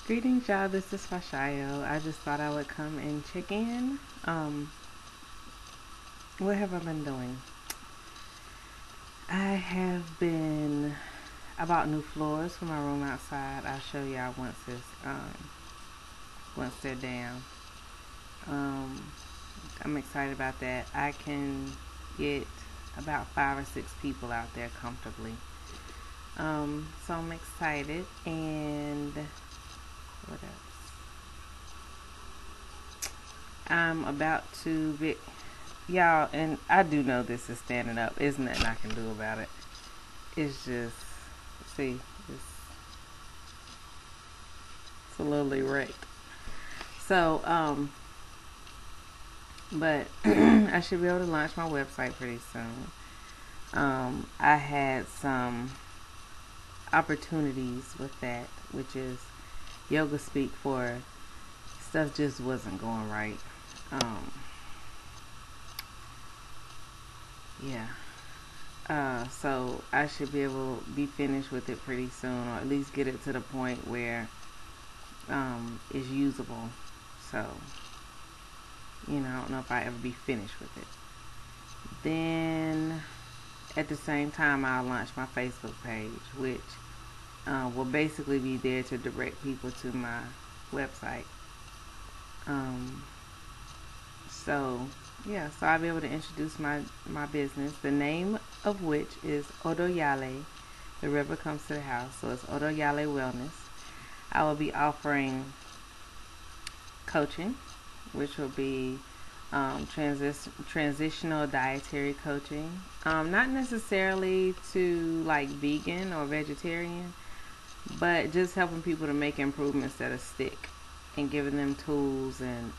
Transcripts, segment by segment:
Greetings, y'all. This is Fashayo. I just thought I would come and check in. What have I been doing? I have been. I bought new floors for my room outside. I'll show y'all once they're down. Um, I'm excited about that. I can get about 5 or 6 people out there comfortably. So I'm excited. And what else? I'm about to be y'all, and I do know this is standing up. There's nothing I can do about it. It's just, see, it's, it's a little erect. So, but I should be able to launch my website pretty soon. I had some opportunities with that, which is yoga speak for stuff just wasn't going right. Um, yeah. So I should be able to be finished with it pretty soon, or at least get it to the point where it's usable. So, I don't know if I ever be finished with it. Then, at the same time, I'll launch my Facebook page, which will basically be there to direct people to my website. Um, so I'll be able to introduce my business, the name of which is Odoyale. The river comes to the house, so it's Odoyale Wellness. I will be offering coaching, which will be transitional dietary coaching. Not necessarily to like vegan or vegetarian, but just helping people to make improvements that stick, and giving them tools and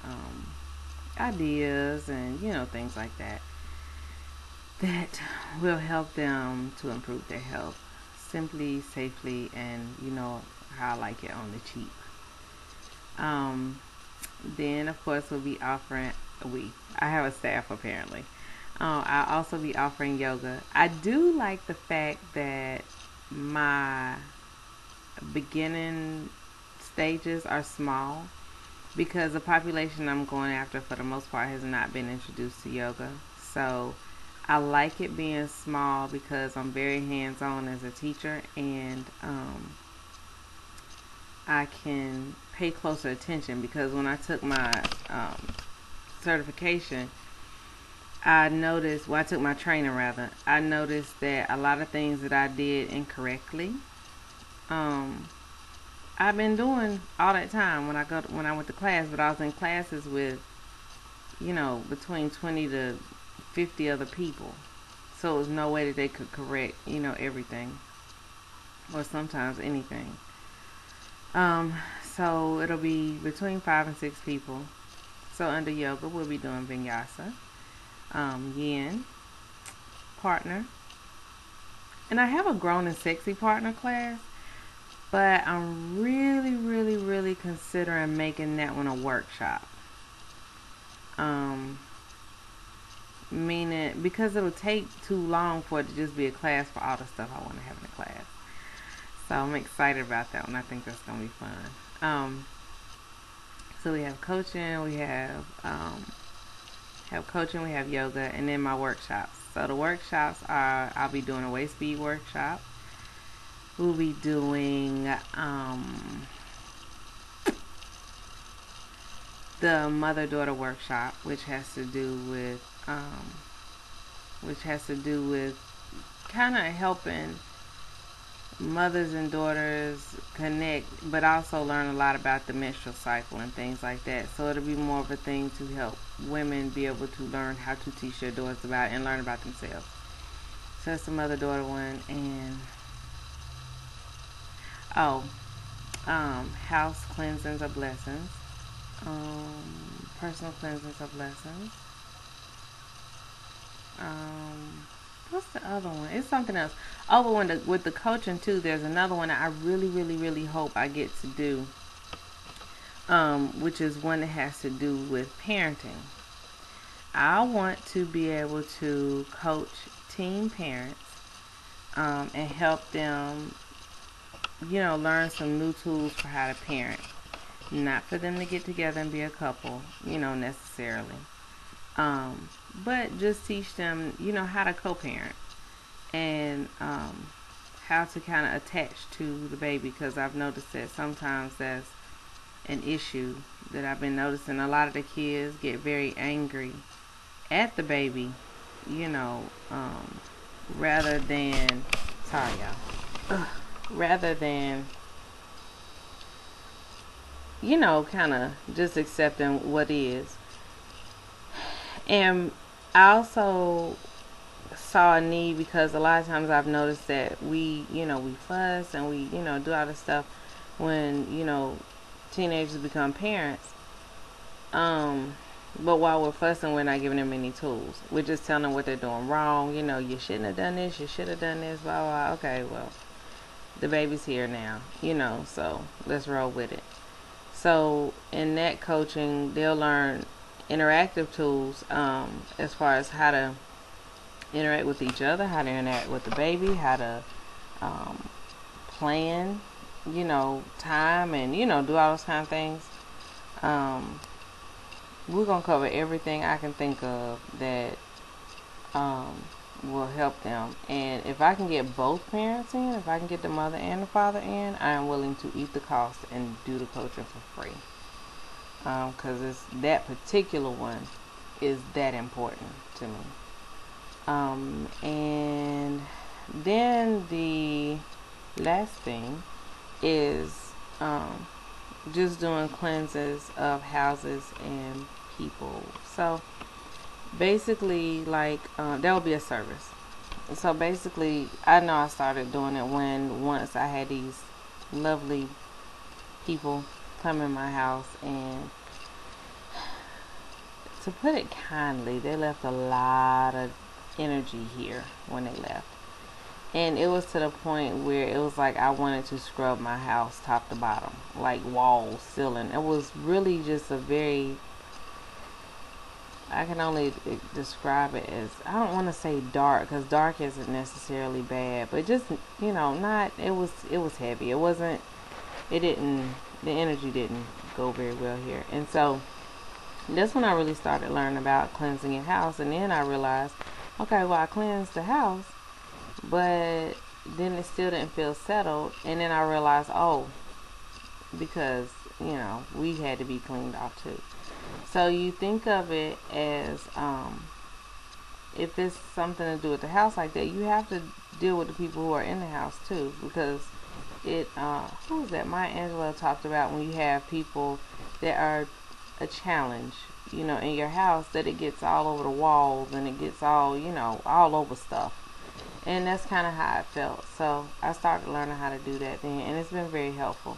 ideas and things like that will help them to improve their health simply, safely, and how I like it on the cheap. Um, then of course we'll be offering I have a staff apparently. I'll also be offering yoga. I do like the fact that my beginning stages are small because the population I'm going after for the most part has not been introduced to yoga. So I like it being small because I'm very hands on as a teacher, and I can pay closer attention because when I took my certification, I took my training rather, I noticed that a lot of things that I did incorrectly, um, I've been doing all that time when I went to class, but I was in classes with between 20 to 50 other people, so it was no way that they could correct everything or sometimes anything. Um, so it'll be between 5 and 6 people. So under yoga, we'll be doing vinyasa, yin, partner, and I have a grown and sexy partner class, but I'm really, really, really considering making that one a workshop. Um, Meaning because it'll take too long for it to just be a class for all the stuff I want to have in the class. So I'm excited about that one. I think that's gonna be fun. So we have coaching, we have yoga, and then my workshops. So the workshops are I'll be doing a waist speed workshop. We'll be doing the mother daughter workshop, which has to do with kind of helping mothers and daughters connect, but also learn a lot about the menstrual cycle and things like that. So it'll be more of a thing to help women be able to learn how to teach their daughters about it and learn about themselves. So that's the mother daughter one, and oh, house cleansings of blessings, personal cleansings of blessings. What's the other one? It's something else. Oh, but with the coaching too, there's another one that I really, really, really hope I get to do, which is one that has to do with parenting. I want to be able to coach teen parents, and help them, learn some new tools for how to parent. Not for them to get together and be a couple, necessarily. But just teach them, how to co-parent and how to kind of attach to the baby, because I've noticed that sometimes that's an issue that I've been noticing. A lot of the kids get very angry at the baby, you know, rather than, sorry y'all, rather than, kind of just accepting what is. And I also saw a need because a lot of times I've noticed that we fuss and we, do all this stuff when, teenagers become parents. But while we're fussing, we're not giving them any tools. We're just telling them what they're doing wrong. You shouldn't have done this. You should have done this. Blah, blah. Okay, well, the baby's here now. So let's roll with it. So in that coaching, they'll learn interactive tools as far as how to interact with each other, how to interact with the baby, how to plan, time, and do all those kind of things. We're gonna cover everything I can think of that will help them. And if I can get both parents in, if I can get the mother and the father in, I am willing to eat the cost and do the coaching for free. Because it's that particular one is that important to me. And then the last thing is just doing cleanses of houses and people. So basically, like, that would be a service. So basically, I know I started doing it once I had these lovely people come in my house, and to put it kindly, they left a lot of energy here when they left. And it was to the point where it was like I wanted to scrub my house top to bottom, like walls, ceiling. It was really just I can only describe it as, I don't want to say dark, because dark isn't necessarily bad, but just, it was heavy. The energy didn't go very well here. And so that's when I really started learning about cleansing your house. And then I realized, okay, well, I cleansed the house, but then it still didn't feel settled. And then I realized, because, we had to be cleaned off too. So you think of it as, if it's something to do with the house like that, you have to deal with the people who are in the house too, because who was that? Maya Angelou talked about when you have people that are a challenge, in your house, that it gets all over the walls and it gets all, all over stuff. And that's kind of how I felt. So I started learning how to do that then, and it's been very helpful.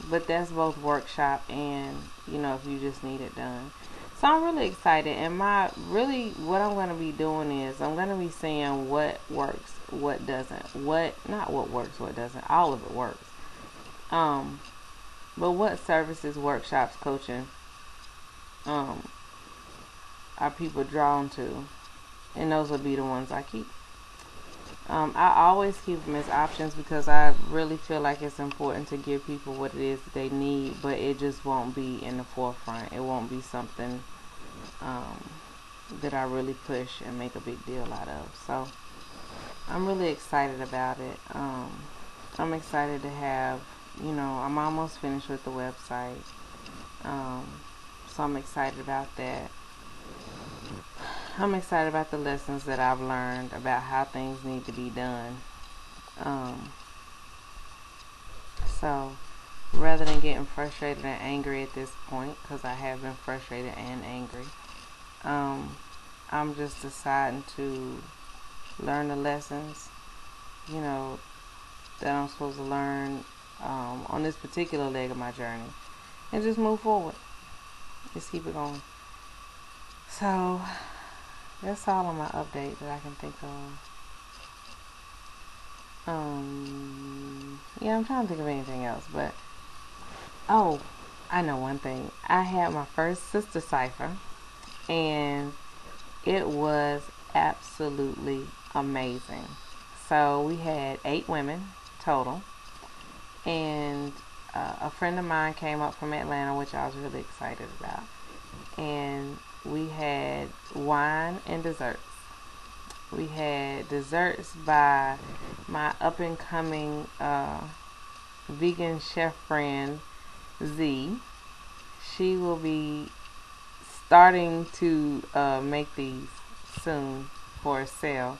But that's both workshop and, if you just need it done. So I'm really excited, and what I'm going to be doing is I'm going to be saying what works, what doesn't, not what works, what doesn't, all of it works. But what services, workshops, coaching, are people drawn to, and those will be the ones I keep. I always keep them as options because I really feel like it's important to give people what it is that they need, but it just won't be in the forefront. It won't be something that I really push and make a big deal out of. So I'm really excited about it. I'm excited to have, I'm almost finished with the website. So I'm excited about that. I'm excited about the lessons that I've learned about how things need to be done. So rather than getting frustrated and angry at this point, because I have been frustrated and angry, I'm just deciding to learn the lessons, that I'm supposed to learn on this particular leg of my journey, and just move forward. Just keep it going. So that's all on my update that I can think of. Yeah, I'm trying to think of anything else, but I know one thing. I had my first sister cipher, and it was absolutely amazing. So we had 8 women total, and a friend of mine came up from Atlanta, which I was really excited about. And we had wine and desserts. We had desserts by my up and coming vegan chef friend Z. She will be starting to make these soon for sale.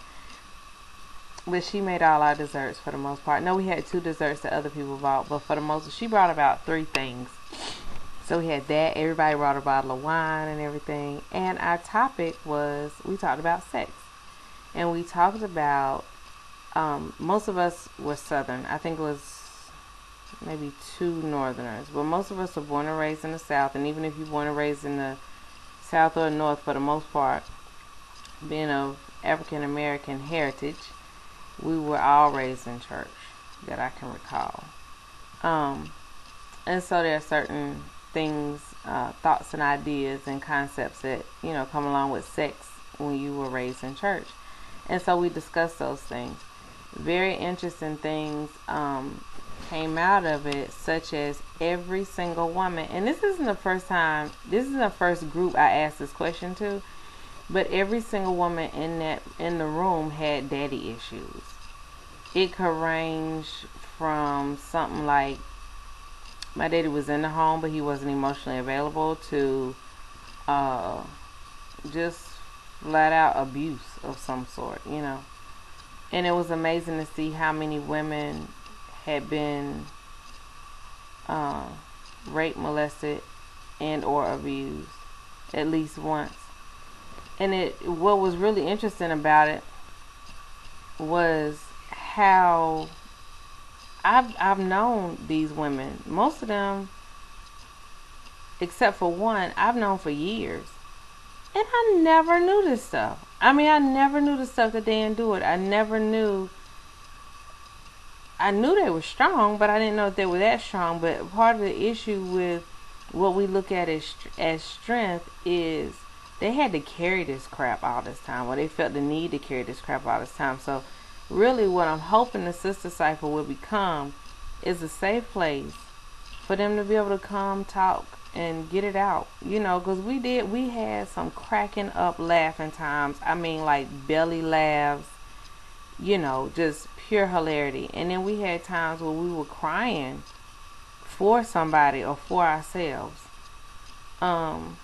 But she made all our desserts for the most part. No, we had 2 desserts that other people bought, but for the most, she brought about 3 things. So we had that. Everybody brought a bottle of wine and everything. And our topic was, we talked about sex. And we talked about, most of us were Southern. I think it was maybe 2 Northerners. But most of us were born and raised in the South. And even if you're born and raised in the South or North, for the most part, being of African American heritage, we were all raised in church that I can recall. And so there are certain things, thoughts and ideas and concepts that, come along with sex when you were raised in church. And so we discussed those things. Very interesting things came out of it, such as every single woman, and this isn't the first time, this isn't the first group I asked this question to, but every single woman in the room had daddy issues. It could range from something like, my daddy was in the home but he wasn't emotionally available, to just flat out abuse of some sort, And it was amazing to see how many women had been raped, molested, and or abused at least once. And what was really interesting about it was how I've known these women, most of them, except for one, I've known for years. And I never knew this stuff. I never knew the stuff that they endured. I knew they were strong, but I didn't know if they were that strong. But part of the issue with what we look at as strength is they had to carry this crap all this time, or they felt the need to carry this crap all this time. So really what I'm hoping the Sister Cipher will become is a safe place for them to be able to come talk and get it out, because we had some cracking up laughing times. Like belly laughs, just pure hilarity. And then we had times where we were crying for somebody or for ourselves. And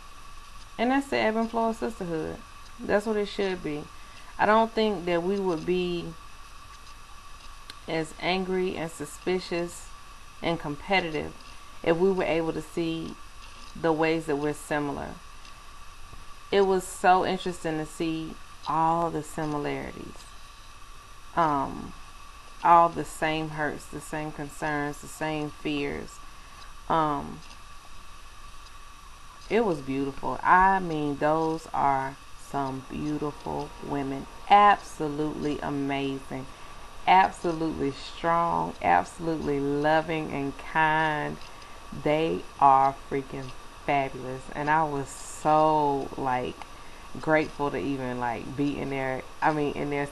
that's the ebb and flow of sisterhood. That's what it should be. I don't think that we would be as angry and suspicious and competitive if we were able to see the ways that we're similar. It was so interesting to see all the similarities. All the same hurts, the same concerns, the same fears. It was beautiful. Those are some beautiful women. Absolutely amazing. Absolutely strong. Absolutely loving and kind. They are freaking fabulous. And I was so grateful to even be in their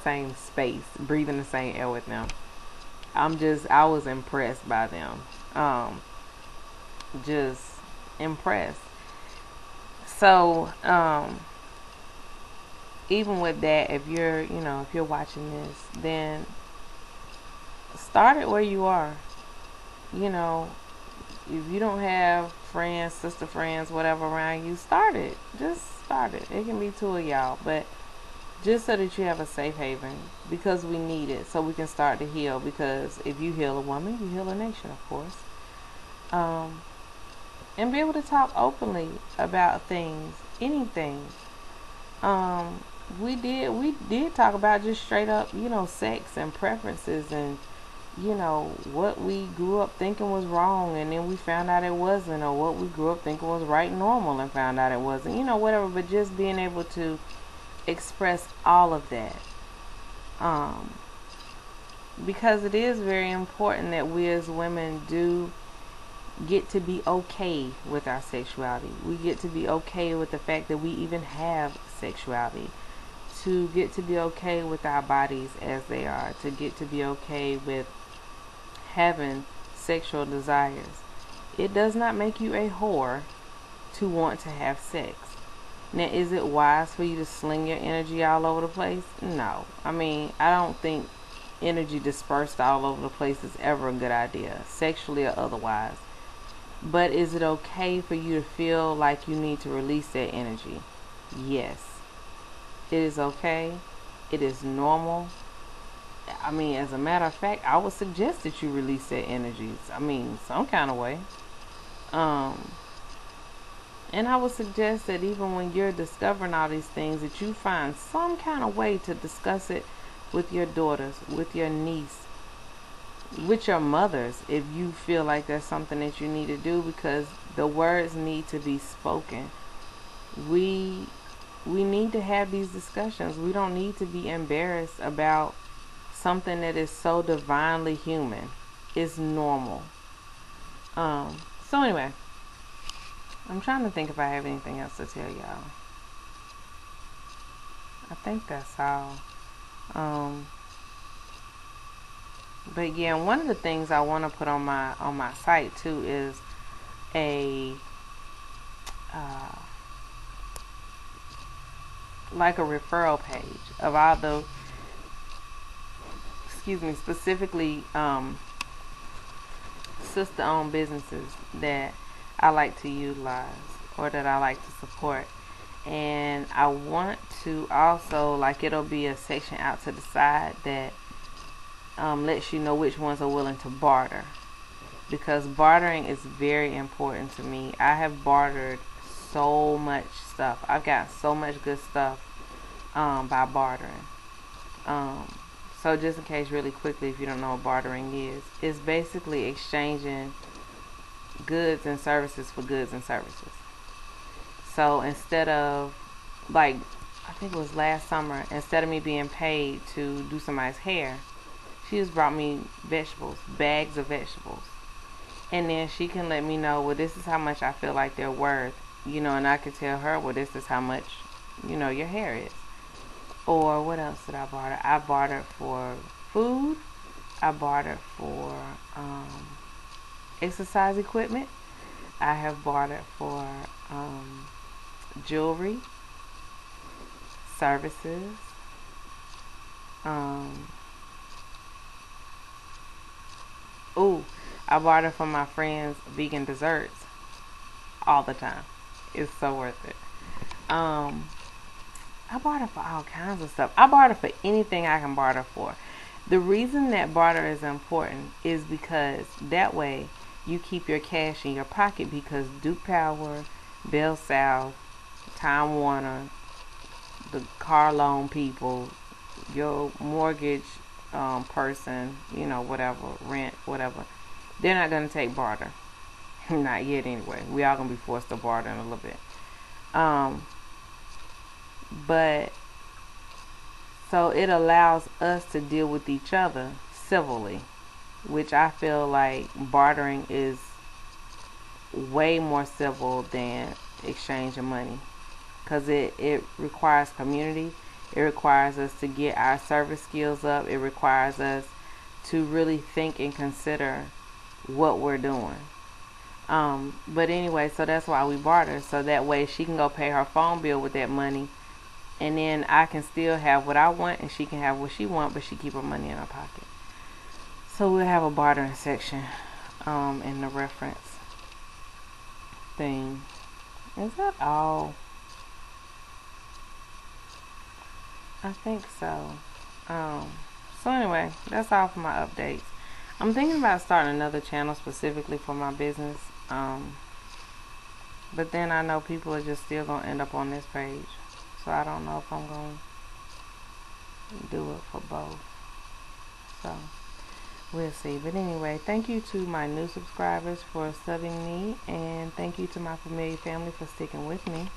same space, breathing the same air with them. I was impressed by them. Just impressed. So, even with that, if you're watching this, then start it where you are. If you don't have friends, sister friends, whatever around you, start it. Just start it. It can be 2 of y'all, but just so that you have a safe haven, because we need it, so we can start to heal. Because if you heal a woman, you heal a nation, of course. And be able to talk openly about things, anything. We did talk about just straight up, sex and preferences, and what we grew up thinking was wrong and then we found out it wasn't, or what we grew up thinking was right and normal and found out it wasn't, whatever. But just being able to express all of that, because it is very important that we as women do get to be okay with our sexuality. We get to be okay with the fact that we even have sexuality, to get to be okay with our bodies as they are, to get to be okay with having sexual desires. It does not make you a whore to want to have sex. Now, is it wise for you to sling your energy all over the place? No. I mean, I don't think energy dispersed all over the place is ever a good idea, sexually or otherwise. But is it okay for you to feel like you need to release that energy? Yes. It is okay. It is normal. I mean, as a matter of fact, I would suggest that you release that energy. I mean, some kind of way. Um, and I would suggest that even when you're discovering all these things, that you find some kind of way to discuss it with your daughters, with your niece, with your mothers, if you feel like that's something that you need to do, because the words need to be spoken. We need to have these discussions. We don't need to be embarrassed about something that is so divinely human. It's normal. So anyway, I'm trying to think if I have anything else to tell y'all. I think that's all. But yeah, one of the things I want to put on my site too is a like a referral page of all the, specifically sister-owned businesses that I like to utilize or that I like to support. And I want to also, like, it'll be a section out to the side that lets you know which ones are willing to barter, because bartering is very important to me. I have bartered so much stuff. I've got so much good stuff by bartering. So just in case, really quickly, if you don't know what bartering is, it's basically exchanging goods and services for goods and services. So instead of, like, I think it was last summer, instead of me being paid to do somebody's hair, she just brought me vegetables, bags of vegetables. And then she can let me know, well, this is how much I feel like they're worth, and I could tell her, well, this is how much, your hair is. Or what else did I barter? I bartered for food. I bartered for exercise equipment. I have bartered for jewelry, services, I barter for my friends vegan desserts all the time. It's so worth it. I barter for all kinds of stuff. I barter for anything I can barter for. The reason that barter is important is because that way you keep your cash in your pocket, because Duke Power, Bell South, Time Warner, the car loan people, your mortgage person, whatever, rent, whatever, they're not going to take barter. Not yet anyway. We all going to be forced to barter in a little bit. But so it allows us to deal with each other civilly, which I feel like bartering is way more civil than exchanging money, because it requires community. It requires us to get our service skills up. It requires us to really think and consider what we're doing. But anyway, so that's why we barter, so that way she can go pay her phone bill with that money, and then I can still have what I want and she can have what she wants, but she keep her money in her pocket. So we'll have a bartering section in the reference thing. Is that all? I think so. So anyway, that's all for my updates. I'm thinking about starting another channel specifically for my business. But then I know people are just still going to end up on this page. So I don't know if I'm going to do it for both. So we'll see. But anyway, thank you to my new subscribers for subbing me. And thank you to my familiar family for sticking with me.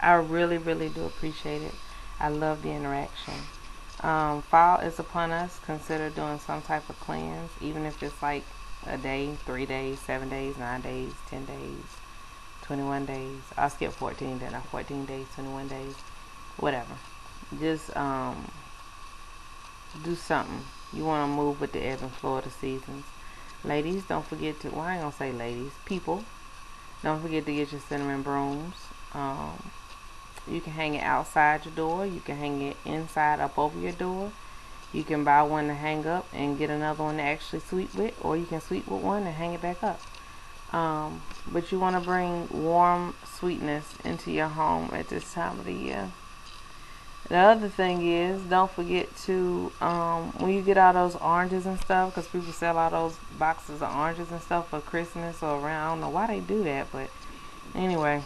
I really, really do appreciate it. I love the interaction. Fall is upon us. Consider doing some type of cleanse, even if it's like a day, 3 days, 7 days, 9 days, 10 days, 21 days. I'll skip 14 then. 14 days, 21 days, whatever. Just do something. You want to move with the ebb and flow of the seasons. Ladies, don't forget to, well, I ain't gonna say ladies, people, don't forget to get your cinnamon brooms. You can hang it outside your door. You can hang it inside up over your door. You can buy one to hang up and get another one to actually sweep with, or you can sweep with one and hang it back up. But you want to bring warm sweetness into your home at this time of the year. The other thing is, don't forget to, when you get all those oranges and stuff, because people sell all those boxes of oranges and stuff for Christmas or around, I don't know why they do that, but anyway,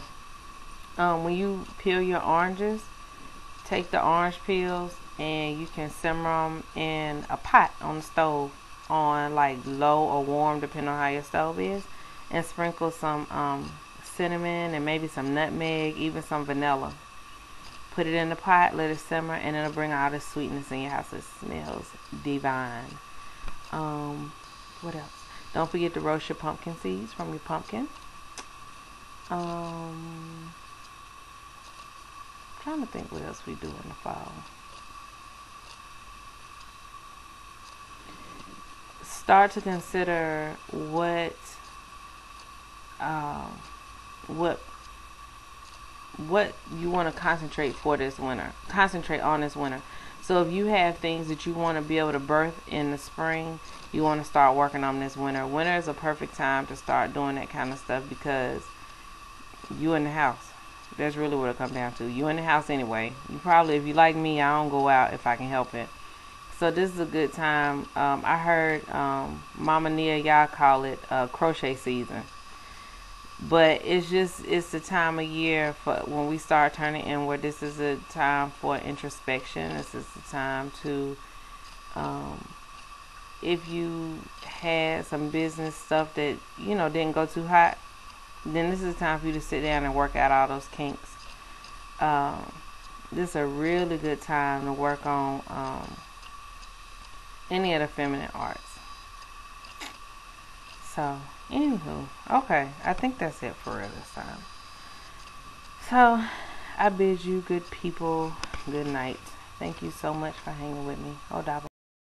when you peel your oranges, take the orange peels and you can simmer them in a pot on the stove on like low or warm, depending on how your stove is, and sprinkle some cinnamon and maybe some nutmeg, even some vanilla. Put it in the pot, let it simmer, and it'll bring all the sweetness in your house. It smells divine. What else? Don't forget to roast your pumpkin seeds from your pumpkin. Trying to think what else we do in the fall. Start to consider what you want to concentrate for this winter. Concentrate on this winter. So if you have things that you want to be able to birth in the spring, you want to start working on this winter. Winter is a perfect time to start doing that kind of stuff because you in the house. That's really what it comes down to. You in the house anyway. You probably, if you like me, I don't go out if I can help it. So this is a good time. I heard Mama Nia, y'all call it crochet season. But it's the time of year for when we start turning inward. This is a time for introspection. This is the time to, if you had some business stuff that, didn't go too hot, then this is the time for you to sit down and work out all those kinks. This is a really good time to work on any of the feminine arts. So, anywho, okay, I think that's it for real this time. So, I bid you good people good night. Thank you so much for hanging with me. Odabo.